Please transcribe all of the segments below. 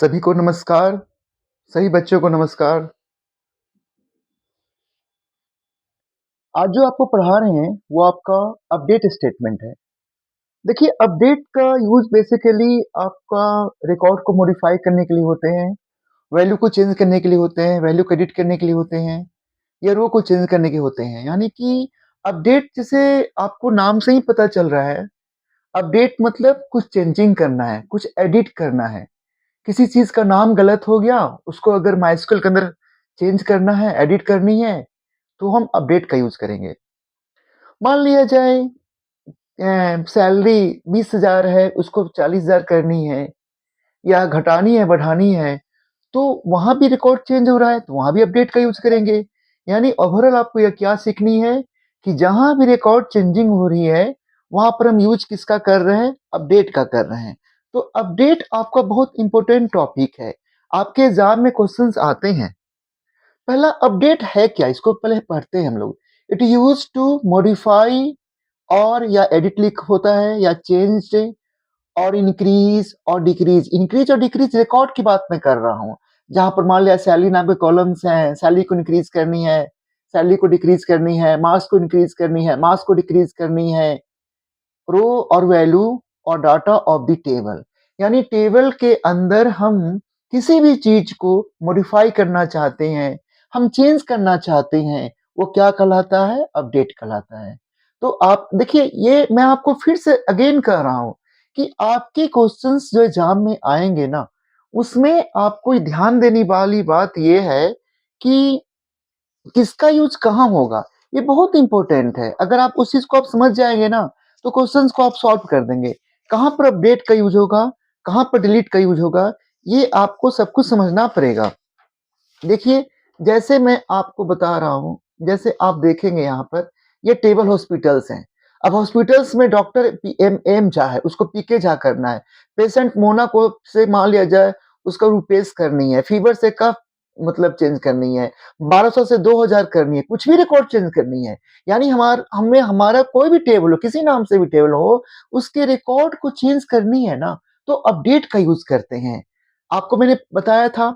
सभी को नमस्कार, सभी बच्चों को नमस्कार। आज जो आपको पढ़ा रहे हैं, वो आपका अपडेट स्टेटमेंट है। देखिए, अपडेट का यूज़ बेसिकली आपका रिकॉर्ड को मॉडिफ़ाई करने के लिए होते हैं, वैल्यू को चेंज करने के लिए होते हैं, वैल्यू को एडिट करने के लिए होते हैं, या रो को चेंज करने के होते हैं। यानी कि अपडेट जैसे आपको नाम से ही पता चल रहा है, अपडेट मतलब कुछ चेंजिंग करना है, कुछ एडिट करना है। किसी चीज़ का नाम गलत हो गया, उसको अगर माइस्क्ल के अंदर चेंज करना है, एडिट करनी है, तो हम अपडेट का यूज़ करेंगे। मान लिया जाए सैलरी 20,000 है, उसको 40,000 करनी है या घटानी है, बढ़ानी है, तो वहाँ भी रिकॉर्ड चेंज हो रहा है, तो वहाँ भी अपडेट का यूज़ करेंगे। यानी ओवरऑल आपको ये क्या सीखनी है कि जहाँ भी रिकॉर्ड चेंजिंग हो रही है, वहाँ पर हम यूज़ किसका कर रहे हैं? अपडेट का कर रहे हैं। तो अपडेट आपका बहुत इम्पोर्टेंट टॉपिक है। आपके एग्ज़ाम में क्वेश्चन्स आते हैं। पहला अपडेट है क्या? इसको पहले पढ़ते हैं हम लोग। इट यूज्ड टू मॉडिफाई और या एडिट लिख होता है या चेंज और इंक्रीज और डिक्रीज। इंक्रीज और डिक्रीज रिकॉर्ड की बात मैं कर रहा हूँ। जहाँ पर मान लिया सैलरी नाम के कॉलम्स हैं, सैलरी को इंक्रीज करनी है, सैलरी को डिक्रीज करनी है, मार्क्स को इंक्रीज करनी है, मार्क्स को डिक्रीज करनी है, रो और वैल्यू और डाटा ऑफ द टेबल। यानी टेबल के अंदर हम किसी भी चीज को मॉडिफाई करना चाहते हैं, हम चेंज करना चाहते हैं, वो क्या कहलाता है? अपडेट कहलाता है। तो आप देखिए, ये मैं आपको फिर से अगेन कह रहा हूं कि आपके क्वेश्चंस जो एग्जाम में आएंगे ना, उसमें आपको ध्यान देने वाली बात यह है कि किसका यूज़ कहाँ होगा, ये बहुत इम्पोर्टेंट है। अगर आप उस चीज़ को आप समझ जाएँगे ना, तो क्वेश्चंस को आप सॉल्व कर देंगे। कहाँ पर अपडेट का यूज़ होगा, कहाँ पर डिलीट का यूज़ होगा, ये आपको सब कुछ समझना पड़ेगा। देखिए, जैसे मैं आपको बता रहा हूँ, जैसे आप देखेंगे यहाँ पर, ये टेबल हॉस्पिटल्स हैं। अब हॉस्पिटल्स में डॉक्टर एम झा है, उसको पीके झा करना है। पेशेंट मोना को से मान लिया जाए, उसका रूपेश करनी है। फीवर से कफ मतलब चेंज करनी है। 1200 से 2000 करनी है। कुछ भी रिकॉर्ड चेंज करनी है। यानी हमें हमारा कोई भी टेबल हो, किसी नाम से भी टेबल हो, उसके रिकॉर्ड को चेंज करनी है ना, तो अपडेट का यूज़ करते हैं। आपको मैंने बताया था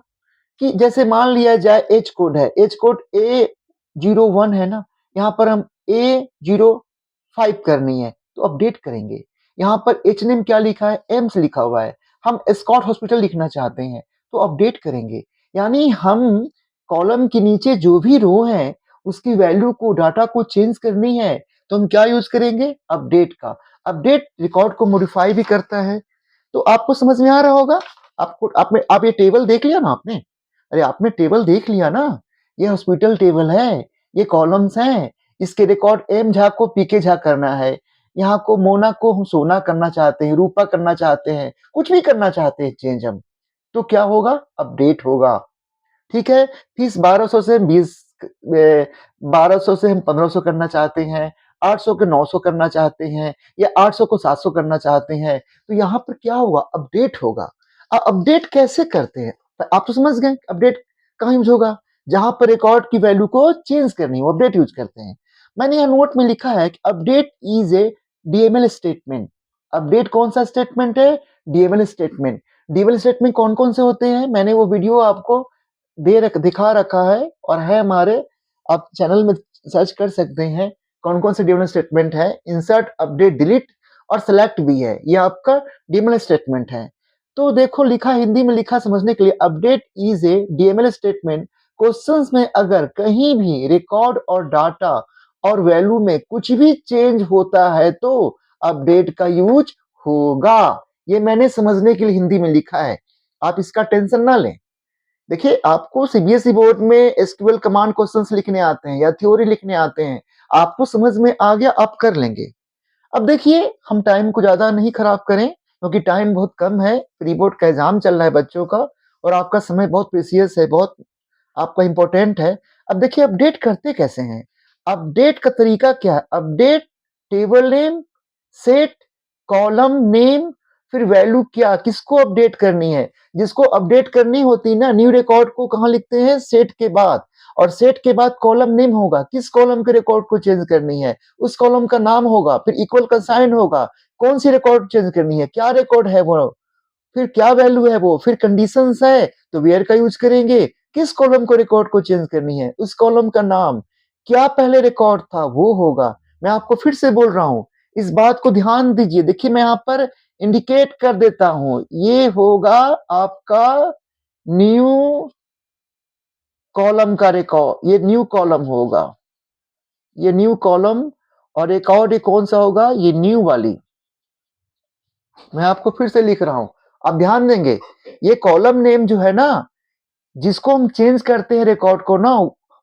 कि जैसे मान लिया जाए एज कोड है, एज कोड A01 है ना, यहाँ पर हम A05 करनी है, तो अपडेट करेंगे। यहाँ पर एच नेम क्या लिखा है? एम्स लिखा हुआ है। हम स्कॉट हॉस्पिटल लिखना चाहते हैं, तो अपडेट करेंगे। यानी हम कॉलम के नीचे जो भी रो है, उसकी वैल्यू को, डाटा को चेंज करनी है, तो हम क्या यूज करेंगे? अपडेट का। अपडेट रिकॉर्ड को मॉडिफाई भी करता है। तो आपको समझ में आ रहा होगा। आप ये टेबल देख लिया ना आपने? अरे आपने टेबल देख लिया ना? ये हॉस्पिटल टेबल है, ये कॉलम्स हैं, इसके रिकॉर्ड एम झा को पीके झा करना है, यहाँ को मोना को हम सोना करना चाहते हैं, रूपा करना चाहते हैं, कुछ भी करना चाहते हैं चेंज हम, तो क्या होगा? अपडेट होगा। ठीक है? फीस 1200 से 1200 से हम 1500 करना चाहते हैं, 800 के 900 करना चाहते हैं, या 800 को 700 करना चाहते हैं, तो यहाँ पर क्या होगा? अपडेट होगा। अपडेट कैसे करते हैं? आप तो समझ गए अपडेट कहाँ यूज होगा? जहां पर रिकॉर्ड की वैल्यू को चेंज करनी है, वो अपडेट यूज करते हैं। मैंने यहाँ नोट में लिखा है कि update is a DML statement. Update कौन सा स्टेटमेंट है? DML statement. डीएमएल स्टेटमेंट कौन कौन से होते हैं? मैंने वो वीडियो आपको दिखा रखा है और है हमारे, आप चैनल में सर्च कर सकते हैं कौन कौन से डीएमएल स्टेटमेंट है। इंसर्ट, अपडेट, डिलीट और सेलेक्ट भी है, ये आपका डीएमएल स्टेटमेंट है। तो देखो, लिखा हिंदी में लिखा समझने के लिए, update is a DML statement. Questions में अगर कहीं भी रिकॉर्ड और डाटा और वैल्यू में कुछ भी चेंज होता है, तो अपडेट का यूज होगा। ये मैंने समझने के लिए हिंदी में लिखा है, आप इसका टेंशन ना लें। देखिए, आपको सीबीएसई बोर्ड में एसक्यूएल कमांड क्वेश्चंस लिखने आते हैं या थ्योरी लिखने आते हैं, आपको समझ में आ गया, आप कर लेंगे। अब देखिए, हम टाइम को ज़्यादा नहीं खराब करें, क्योंकि टाइम बहुत कम है, प्री बोर्ड का एग्ज़ाम चल रहा है बच्चों का, और आपका समय बहुत प्रीशियस है, बहुत आपका इम्पोर्टेंट है। अब देखिए, अपडेट करते कैसे हैं? अपडेट का तरीका क्या है? Update table name, set, column name, फिर वैल्यू क्या, किसको अपडेट करनी है? जिसको अपडेट करनी होती है ना, न्यू रिकॉर्ड को कहाँ लिखते हैं? सेट के बाद। और सेट के बाद कॉलम नेम होगा, किस कॉलम के रिकॉर्ड को चेंज करनी है, उस कॉलम का नाम होगा, फिर इक्वल का साइन होगा, कौन सी रिकॉर्ड चेंज करनी है, क्या रिकॉर्ड है वो, फिर क्या वैल्यू है वो, फिर कंडीशंस है तो वेयर का यूज करेंगे, किस कॉलम को रिकॉर्ड को चेंज करनी है, उस कॉलम का नाम, क्या पहले रिकॉर्ड था वो होगा। मैं आपको फिर से बोल रहा हूं, इस बात को ध्यान दीजिए। देखिए मैं यहाँ पर इंडिकेट कर देता हूं, ये होगा आपका न्यू कॉलम का रिकॉर्ड, ये न्यू कॉलम होगा, ये न्यू कॉलम। और एक और ये कौन सा होगा, ये न्यू वाली। मैं आपको फिर से लिख रहा हूं, आप ध्यान देंगे। ये कॉलम नेम जो है ना, जिसको हम चेंज करते हैं रिकॉर्ड को ना,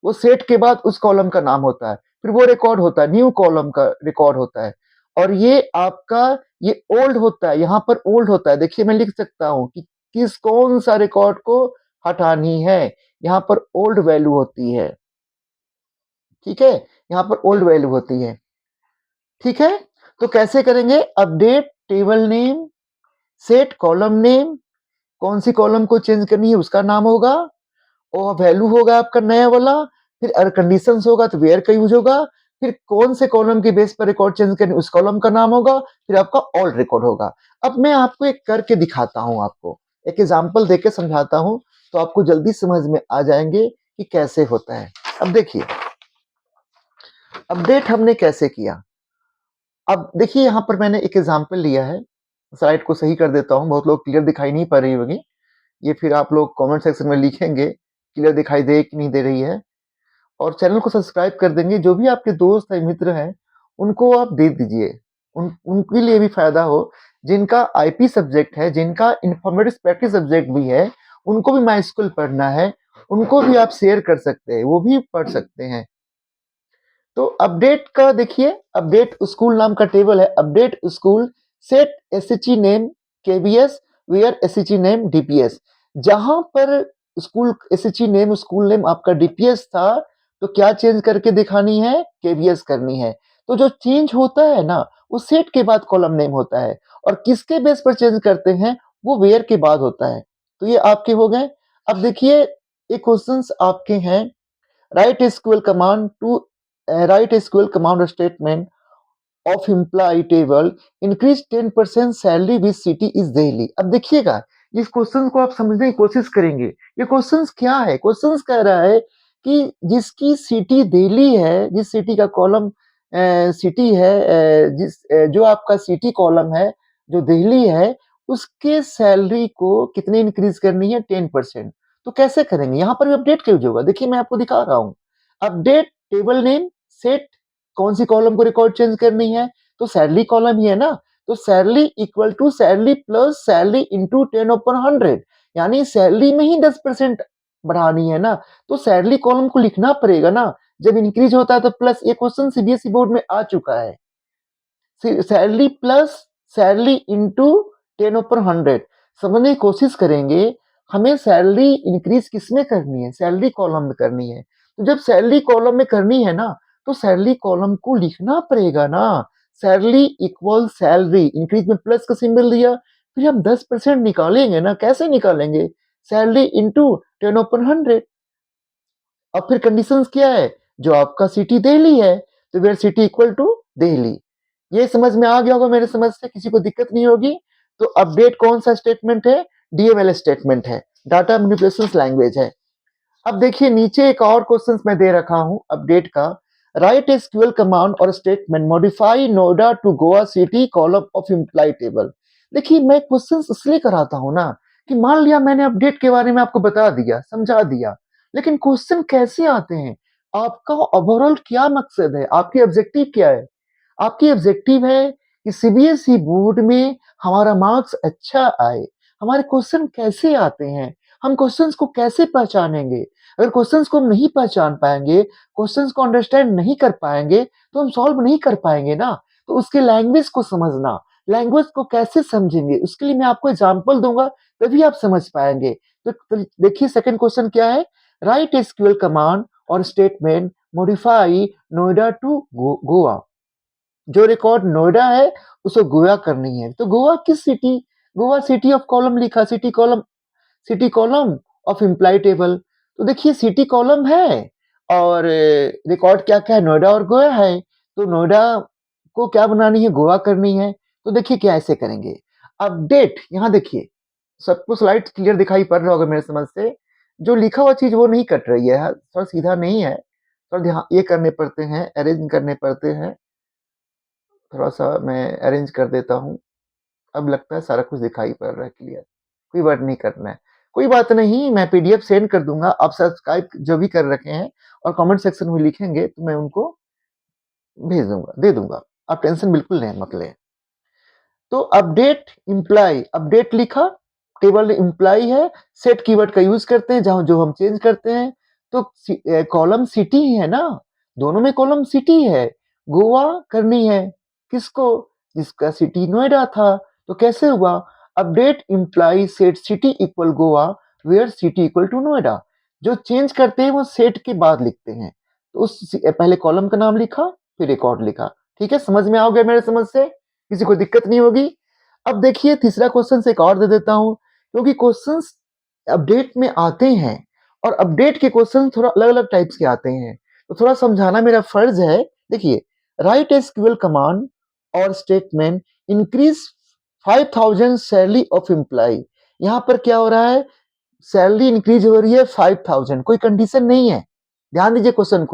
वो सेट के बाद उस कॉलम का नाम होता है, फिर वो रिकॉर्ड होता है, न्यू कॉलम का रिकॉर्ड होता है। और ये आपका ये ओल्ड होता है, यहाँ पर ओल्ड होता है। देखिए मैं लिख सकता हूँ कि किस कौन सा रिकॉर्ड को हटानी है, यहाँ पर ओल्ड वैल्यू होती है, ठीक है, यहाँ पर ओल्ड वैल्यू होती है, ठीक है। तो कैसे करेंगे, update table name, set column name, कौन सी कॉलम को चेंज करनी है उसका नाम होगा, और वैल्यू होगा आपका नया वाला, फिर अगर कंडीशंस होगा तो वेयर का यूज होगा, फिर कौन से कॉलम के बेस पर रिकॉर्ड चेंज करनी उस कॉलम का नाम होगा, फिर आपका ऑल्ड रिकॉर्ड होगा। अब मैं आपको एक करके दिखाता हूं, आपको एक एग्जांपल देके समझाता हूं, तो आपको जल्दी समझ में आ जाएंगे कि कैसे होता है। अब देखिए अपडेट हमने कैसे किया। अब देखिए यहाँ पर मैंने एक एग्जांपल लिया है, स्लाइड को सही कर देता हूँ, बहुत लोग क्लियर दिखाई नहीं पड़ रही होगी, ये फिर आप लोग कमेंट सेक्शन में लिखेंगे क्लियर दिखाई दे कि नहीं दे रही है। और चैनल को सब्सक्राइब कर देंगे, जो भी आपके दोस्त है मित्र हैं उनको आप दे दीजिए, उनके लिए भी फायदा हो, जिनका आईपी सब्जेक्ट है, जिनका इंफॉर्मेटिक्स प्रैक्टिस सब्जेक्ट भी है, उनको भी माई स्कूल पढ़ना है, उनको भी आप शेयर कर सकते हैं, वो भी पढ़ सकते हैं। तो अपडेट का देखिए, अपडेट स्कूल नाम का टेबल है, update school set SHE name KBS where SHE name DPS. जहां पर school SHE name school name आपका डीपीएस था, तो क्या चेंज करके दिखानी है, केबीएस करनी है। तो जो चेंज होता है ना, वो सेट के बाद कॉलम नेम होता है, और किसके बेस पर चेंज करते हैं, वो वेयर के बाद होता है। तो ये आपके हो गए। अब देखिए एक क्वेश्चंस आपके हैं, write SQL command to write SQL command or statement of employee table increase 10% salary with city is Delhi। अब देखिएगा इस क्वेश्चन को आप समझने की कोशिश करेंगे। ये क्वेश्चन क्या है, क्वेश्चन कह रहा है कि जिसकी सिटी दिल्ली है, जिस सिटी का कॉलम सिटी है, जो आपका सिटी कॉलम है जो दिल्ली है, उसके सैलरी को कितने इंक्रीज करनी है, 10%। तो कैसे करेंगे, यहाँ पर भी अपडेट क्यों होगा, देखिए मैं आपको दिखा रहा हूँ। अपडेट टेबल नेम सेट, कौन सी कॉलम को रिकॉर्ड चेंज करनी है, तो सैलरी कॉलम ही है ना, तो salary equal to salary plus salary into 10/100, यानी सैलरी में ही 10% बढ़ानी है ना, तो सैलरी कॉलम को लिखना पड़ेगा ना, जब इंक्रीज होता है तो प्लस। ये क्वेश्चन सीबीएसई बोर्ड में आ चुका है, सैलरी प्लस सैलरी इंटू 10/100। समझने की कोशिश करेंगे, हमें सैलरी इंक्रीज किसमें करनी है, सैलरी कॉलम में करनी है। तो जब सैलरी कॉलम में करनी है ना, तो सैलरी कॉलम को लिखना पड़ेगा ना, सैलरी इक्वल सैलरी, इंक्रीज में प्लस का सिंबल दिया, फिर हम 10% निकालेंगे ना, कैसे निकालेंगे, सैलरी इंटू 10/100। अब फिर कंडीशंस क्या है, जो आपका सिटी दिल्ली है, तो where city equal to Delhi. ये समझ में आ गया होगा, मेरे समझ से किसी को दिक्कत नहीं होगी। तो अपडेट कौन सा स्टेटमेंट है, डीएमएल स्टेटमेंट है, डाटा मैनिपुलेशन लैंग्वेज है। अब देखिए नीचे एक और क्वेश्चन मैं दे रखा हूं अपडेट का, write SQL command or statement modify Noida to Goa city column of employ table. देखिए मैं क्वेश्चन इसलिए कराता हूं ना, कि मान लिया मैंने अपडेट के बारे में आपको बता दिया, समझा दिया, लेकिन क्वेश्चन कैसे आते हैं, आपका ओवरऑल क्या मकसद है, आपकी ऑब्जेक्टिव क्या है। आपकी ऑब्जेक्टिव है कि सीबीएसई बोर्ड में हमारा मार्क्स अच्छा आए, हमारे क्वेश्चन कैसे आते हैं, हम क्वेश्चंस को कैसे पहचानेंगे। अगर क्वेश्चंस को हम नहीं पहचान पाएंगे, क्वेश्चंस को अंडरस्टैंड नहीं कर पाएंगे, तो हम सॉल्व नहीं कर पाएंगे ना। तो उसके लैंग्वेज को समझना, लैंग्वेज को कैसे समझेंगे, उसके लिए मैं आपको एग्जांपल दूंगा, तभी आप समझ पाएंगे। तो देखिए सेकंड क्वेश्चन क्या है, write SQL command or statement modify Noida to Goa. जो रिकॉर्ड नोएडा है उसको गोवा करनी है, तो गोवा किस city, Goa city of column लिखा, city column, city column of employ table. तो देखिए सिटी कॉलम है, और रिकॉर्ड क्या क्या है, नोएडा और गोवा है, तो नोएडा को क्या बनानी है, गोवा करनी है। तो देखिए क्या ऐसे करेंगे, अपडेट, यहाँ देखिए सबको स्लाइड क्लियर दिखाई पड़ रहा होगा मेरे समझ से। जो लिखा हुआ चीज़ वो नहीं कट रही है, थोड़ा सीधा नहीं है, थोड़ा ध्यान ये करने पड़ते हैं, अरेंज करने पड़ते हैं। थोड़ा-सा मैं अरेंज कर देता हूँ। अब लगता है सारा कुछ दिखाई पड़ रहा है क्लियर। कोई वर्ड नहीं करना है। कोई बात नहीं, मैं पीडीएफ सेंड कर दूँगा। आप सब्सक्राइब जो भी कर रखे हैं और कमेंट सेक्शन में लिखेंगे तो मैं उनको भेज दूँगा, दे दूँगा। आप टेंशन बिल्कुल नहीं मत लें। तो अपडेट इम्प्लाई, अपडेट लिखा, टेबल इम्प्लाई है, सेट कीवर्ड का यूज़ करते हैं जहाँ जो हम चेंज करते हैं। तो कॉलम सिटी ही है ना, दोनों में कॉलम सिटी है। गोवा करनी है, किसको? जिसका सिटी नोएडा था। तो कैसे हुआ? Update employ set city equal Goa where city equal to Noida. जो चेंज करते हैं वो सेट के बाद लिखते हैं। तो पहले कॉलम का नाम लिखा, फिर रिकॉर्ड लिखा। ठीक है, समझ में आ गया मेरे समझ से? किसी को दिक्कत नहीं होगी। अब देखिए तीसरा क्वेश्चन एक और दे देता हूं, क्योंकि क्वेश्चंस अपडेट में आते हैं और अपडेट के क्वेश्चन थोड़ा अलग अलग टाइप्स के आते हैं, तो थोड़ा समझाना मेरा फर्ज है। देखिए, write SQL command or statement increase 5000 salary of employ. यहां पर क्या हो रहा है? सैलरी इंक्रीज हो रही है 5000, कोई कंडीशन नहीं है। ध्यान दीजिए क्वेश्चन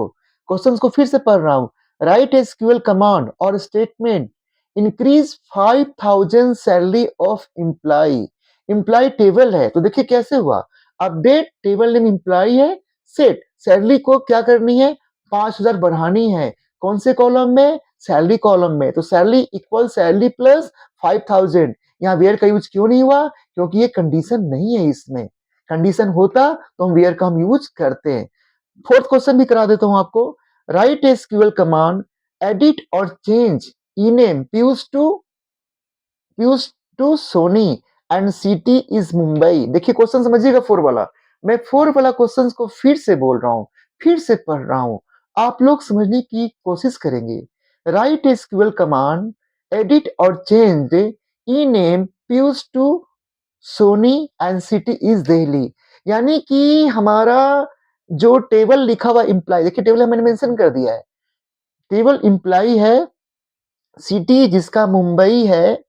को फिर से पढ़ रहा हूं। Write SQL command or statement increase 5000 salary of employ. Employ table है तो देखिए कैसे हुआ। अपडेट टेबल नेम एम्प्लॉय है, सेट सैलरी को क्या करनी है? 5000 बढ़ानी है। कौन से कॉलम में? सैलरी कॉलम में। तो सैलरी इक्वल सैलरी प्लस 5000। यहाँ वेयर का यूज क्यों नहीं हुआ? क्योंकि ये कंडीशन नहीं है इसमें। कंडीशन होता तो हम वेयर का हम यूज करते हैं। फोर्थ क्वेश्चन भी करा देता हूं आपको। Write SQL command edit or change E name Piyush to Soni and city is Mumbai. देखिए क्वेश्चन समझिएगा फोर वाला। मैं फोर वाला क्वेश्चन को फिर से बोल रहा हूं, फिर से पढ़ रहा हूं, आप लोग समझने की कोशिश करेंगे। Write SQL command edit or change E name Piyush to Soni and city is Delhi. यानी कि हमारा जो टेबल लिखा हुआ इम्प्लाई, देखिए टेबल मैंने मेंशन कर दिया है। टेबल इम्प्लाई है सिटी जिसका मुंबई है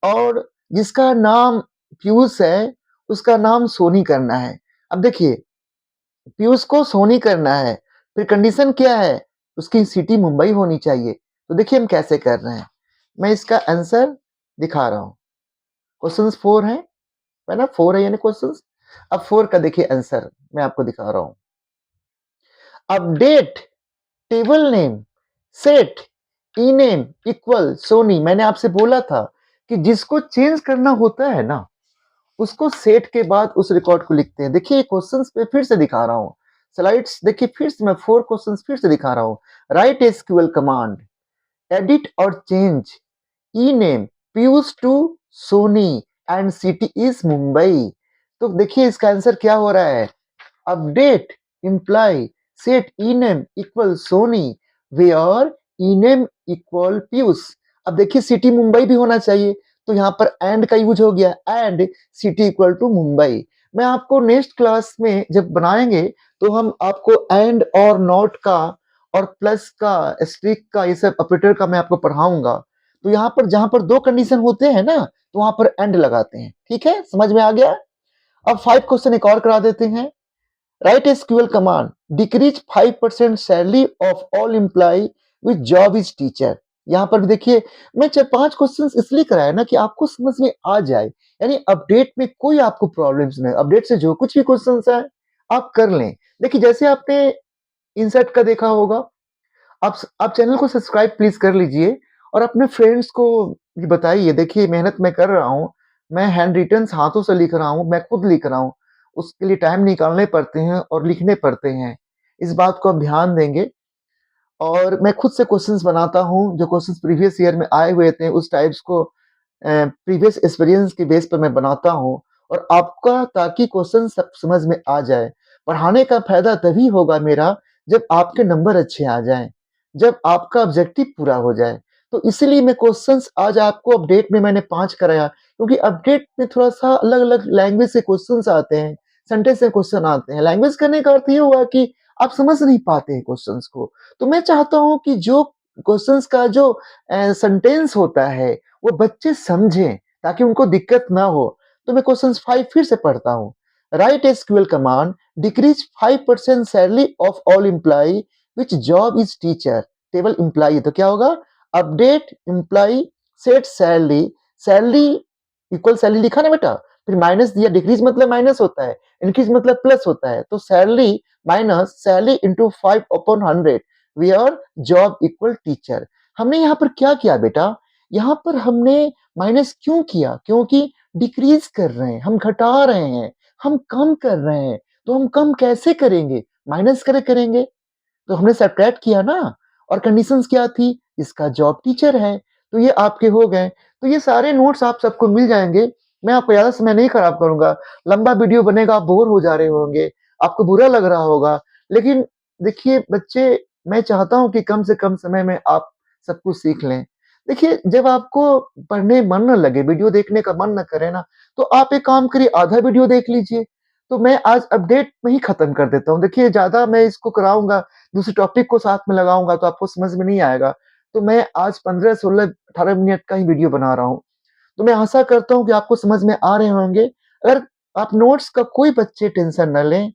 और जिसका नाम पीयूष है उसका नाम सोनी करना है। अब देखिए पीयूष को सोनी करना है, फिर कंडीशन क्या है? उसकी सिटी मुंबई होनी चाहिए। तो देखिए हम कैसे कर रहे हैं, मैं इसका आंसर दिखा रहा हूं। क्वेश्चंस फोर है ना, फोर है यानी क्वेश्चंस। अब फोर का देखिए आंसर मैं आपको दिखा रहा हूं। Update table name set E name equal Soni. मैंने आपसे बोला था कि जिसको चेंज करना होता है ना उसको सेट के बाद उस रिकॉर्ड को लिखते हैं। देखिए क्वेश्चंस पे फिर से दिखा रहा हूं, स्लाइड्स देखिए फिर से मैं फोर क्वेश्चंस फिर से दिखा रहा हूं। Write SQL command edit or change E name Piyush to Soni and city is Mumbai. तो देखिए इसका आंसर क्या हो रहा है? Update imply set ename equal Soni where ename equal Piyush. अब देखिए सिटी मुंबई भी होना चाहिए, तो यहाँ पर एंड का यूज हो गया, and city equal to Mumbai. मैं आपको नेक्स्ट क्लास में जब बनाएंगे तो हम आपको एंड और नॉट का और प्लस का स्ट्रिक का ये सब ऑपरेटर का मैं आपको पढ़ाऊंगा। तो यहाँ पर जहां पर दो कंडीशन होते हैं ना तो वहां पर एंड लगाते हैं। ठीक है, समझ में आ गया? अब फाइव क्वेश्चन एक और करा देते हैं। Right SQL command decrease 5% salary of all employ with job is teacher. यहां पर भी देखिए मैं चार पांच क्वेश्चंस इसलिए कराया ना कि आपको समझ में आ जाए। यानी अपडेट में कोई आपको प्रॉब्लम्स नहीं, अपडेट से जो कुछ भी क्वेश्चंस है आप कर लें। देखिए जैसे आपने इंसर्ट का देखा होगा, आप चैनल को सब्सक्राइब प्लीज कर लीजिए और अपने फ्रेंड्स को भी बताइए। देखिए मेहनत मैं कर रहा हूँ, मैं हैंड रिटन हाथों से लिख रहा हूँ, मैं खुद लिख रहा हूँ, उसके लिए टाइम निकालने पड़ते हैं और लिखने पड़ते हैं। इस बात को आप ध्यान देंगे। और मैं खुद से क्वेश्चंस बनाता हूँ, जो क्वेश्चंस प्रीवियस ईयर में आए हुए थे उस टाइप्स को प्रीवियस एक्सपीरियंस के बेस पर मैं बनाता हूँ और आपका ताकि क्वेश्चन सब समझ में आ जाए। पढ़ाने का फायदा तभी होगा मेरा जब आपके नंबर अच्छे आ जाएं, जब आपका ऑब्जेक्टिव पूरा हो जाए। तो इसीलिए मैं क्वेश्चंस आज आपको अपडेट में मैंने 5 कराया, क्योंकि अपडेट में थोड़ा-सा अलग-अलग लैंग्वेज से क्वेश्चंस आते हैं, सेंटेंस से क्वेश्चन आते हैं। लैंग्वेज करने का अर्थ ये हुआ कि आप समझ नहीं पाते हैं क्वेश्चंस को। तो मैं चाहता हूँ कि जो क्वेश्चंस का जो सेंटेंस होता है वो बच्चे समझें ताकि उनको दिक्कत ना हो। तो मैं क्वेश्चन 5 फिर से पढ़ता हूँ। Write SQL command decrease 5% salary of all employ which job is teacher table employ. तो क्या होगा, update employ set salary, salary equal salary लिखा ना बेटा, फिर माइनस दिया, डिक्रीज मतलब माइनस होता है, इंक्रीज मतलब प्लस होता है, तो salary minus salary into 5/100 where job equal teacher. हमने यहाँ पर क्या किया बेटा, यहाँ पर हमने माइनस क्यों किया, क्योंकि डिक्रीज कर रहे हैं, हम घटा रहे हैं, हम कम कर रहे हैं। तो हम कम कैसे करेंगे, माइनस करे करेंगे। तो हमने सब्ट्रैक्ट किया ना, और कंडीशंस क्या थी, इसका जॉब टीचर है, तो ये आपके हो गए। तो ये सारे नोट्स आप सबको मिल जाएंगे। मैं आपको ज़्यादा समय नहीं खराब करूँगा, लंबा वीडियो बनेगा, आप बोर हो जा रहे होंगे, आपको बुरा लग रहा होगा। लेकिन देखिए बच्चे, मैं चाहता हूँ कि कम से कम समय में आप सब कुछ सीख लें। देखिए, जब आपको पढ़ने मन ना लगे, वीडियो देखने का मन ना करे ना, तो आप एक काम करिए, आधा वीडियो देख लीजिए। तो मैं आज अपडेट में ही खत्म कर देता हूँ। देखिए, ज़्यादा मैं इसको कराऊँगा, दूसरे टॉपिक को साथ में लगाऊँगा तो आपको समझ में नहीं आएगा। तो मैं आज 15, 16, 18 मिनट का ही वीडियो बना रहा हूँ। तो मैं आशा करता हूँ कि आपको समझ में आ रहे होंगे। अगर आप नोट्स का कोई बच्चे टेंशन ना लें,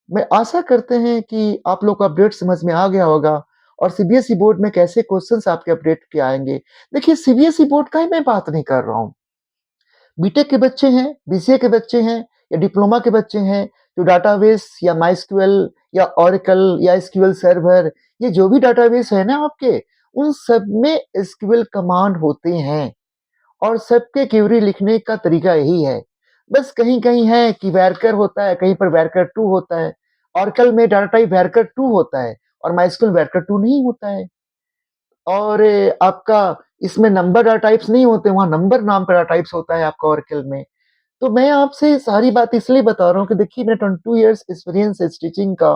मैं आशा करते हैं कि आप लोग को अपडेट समझ में आ गया होगा, और सीबीएसई बोर्ड में कैसे क्वेश्चंस आपके अपडेट के आएँगे। देखिए, सीबीएसई बोर्ड का ही मैं बात नहीं कर रहा हूँ। बीटेक के बच्चे हैं, बीसीए के बच्चे हैं, या डिप्लोमा के बच्चे हैं, जो डाटाबेस या माइस्क्यूएल या ओरेकल या एसक्यूएल सर्वर, ये जो भी डाटाबेस है ना आपके, उन सब में एसक्यूएल कमांड होते हैं, और सबके क्वेरी लिखने का तरीका यही है। बस कहीं-कहीं है कि वर्कर होता है, कहीं पर वर्कर 2 होता है। ओरेकल में डाटा टाइप वर्कर 2 होता है, और माइस्क्यूएल वर्कर 2 नहीं होता है। और आपका इसमें नंबर डाटा टाइप्स नहीं होते, वहाँ नंबर नाम का डाटा टाइप्स होता है आपका ओरेकल में। तो मैं आपसे सारी बात इसलिए बता रहा हूँ कि देखिए, मेरा 22 इयर्स एक्सपीरियंस है स्टिचिंग का,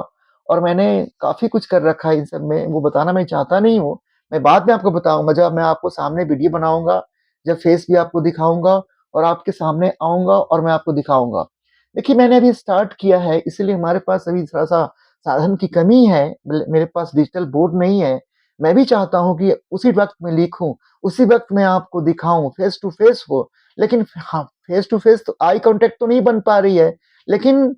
और मैंने काफ़ी कुछ कर रखा है इन सब में, वो बताना मैं चाहता नहीं हूँ। मैं बाद में आपको बताऊँगा, जब मैं आपको सामने वीडियो बनाऊँगा, जब फेस भी आपको दिखाऊँगा, और आपके सामने आऊँगा और मैं आपको दिखाऊँगा। देखिए, मैंने अभी स्टार्ट किया है, इसलिए हमारे पास अभी थोड़ा-सा साधन की कमी है, मेरे पास डिजिटल बोर्ड नहीं है। मैं भी चाहता हूँ कि उसी वक़्त मैं लिखूँ, उसी वक़्त मैं आपको दिखाऊँ, फेस टू फेस हो। लेकिन हाँ, फेस टू फेस तो आई कॉन्टैक्ट तो नहीं बन पा रही है, लेकिन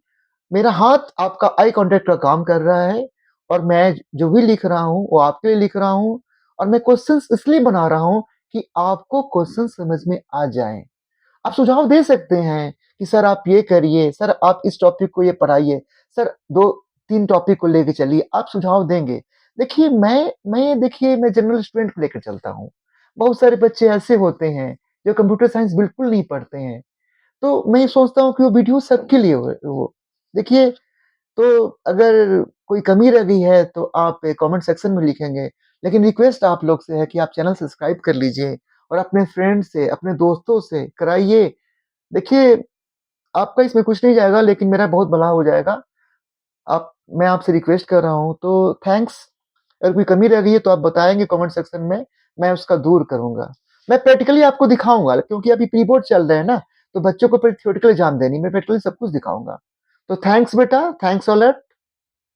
मेरा हाथ आपका आई कॉन्टैक्ट का काम कर रहा है, और मैं जो भी लिख रहा हूँ, वो आपके लिए लिख रहा हूँ, और मैं क्वेश्चंस इसलिए बना रहा हूँ कि आपको क्वेश्चन समझ में आ जाएँ। आप सुझाव दे सकते हैं कि सर आप ये करिए, सर आप इस टॉपिक को ये पढ़ाइए, सर 2-3 टॉपिक को लेके चलिए, आप सुझाव देंगे। देखिए, मैं जनरल स्टूडेंट को लेकर चलता हूँ। बहुत सारे बच्चे ऐसे होते हैं, जो कंप्यूटर साइंस बिल्कुल नहीं पढ़ते हैं। तो मैं ये सोचता हूँ कि वो वीडियो सबके लिए हो। देखिए, तो अगर कोई कमी रह गई है तो आप कमेंट सेक्शन में लिखेंगे। लेकिन रिक्वेस्ट आप लोग से है कि आप चैनल सब्सक्राइब कर लीजिए, और अपने फ्रेंड से, अपने दोस्तों से कराइए। देखिए, आपका इसमें कुछ नहीं जाएगा, लेकिन मेरा बहुत भला हो जाएगा। आप मैं आपसे रिक्वेस्ट कर रहा हूँ, तो थैंक्स। अगर कोई कमी रह गई है तो आप बताएँगे कमेंट सेक्शन में, मैं उसका दूर करूँगा। मैं प्रैक्टिकली आपको दिखाऊँगा, क्योंकि अभी प्री बोर्ड चल रहे हैं ना, तो बच्चों को पहले थ्योरेटिकल एग्ज़ाम देनी है, मैं प्रैक्टिकली सब कुछ दिखाऊँगा। तो थैंक्स बेटा, थैंक्स अ लॉट।